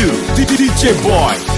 to DJ Boy.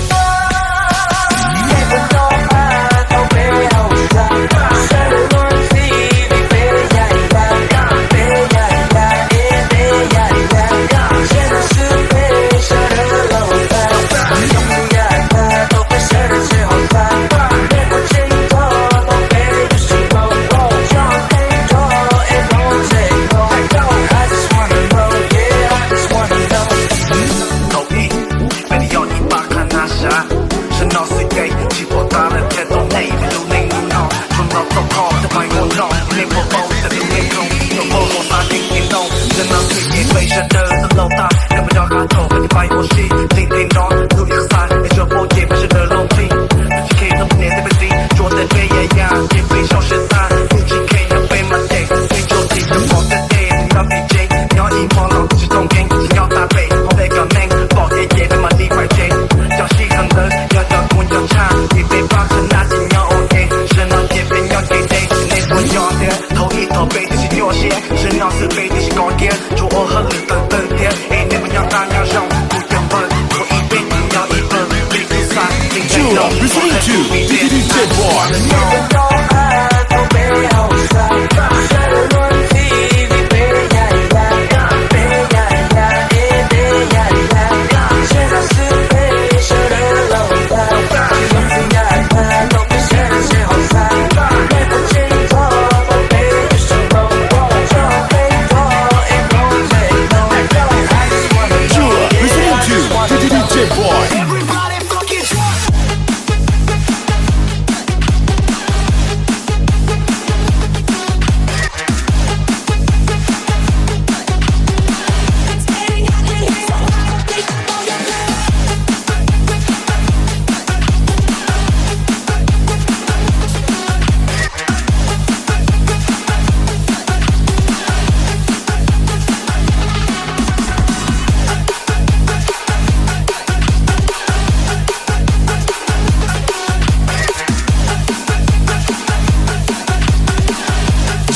Listening to DJ Boy.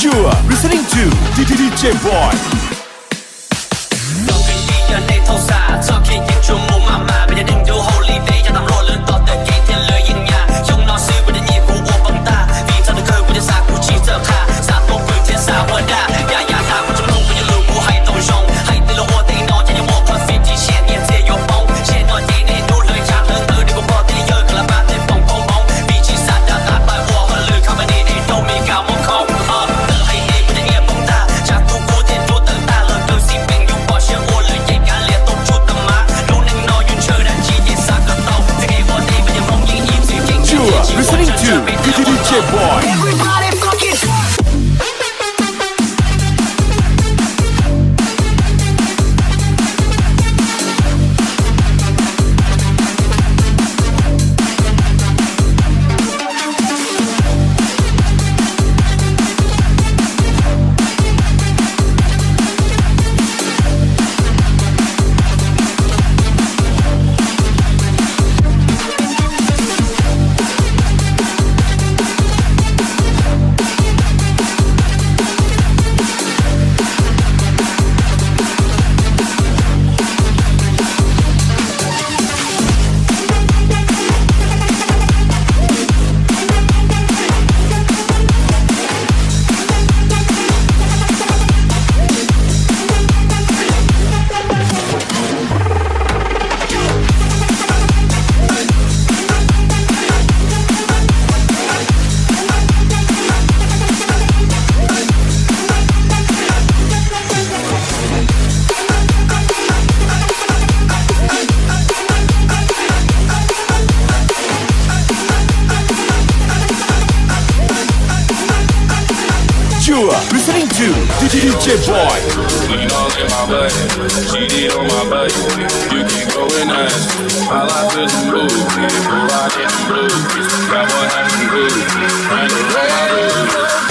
You are listening to DJ Boy. You are listening to DJ Boy. Lean all in my butt, GD on my butt. You can go and ask. My life is a movie, we're rocking the blues. Got one having good, trying to roll my blues.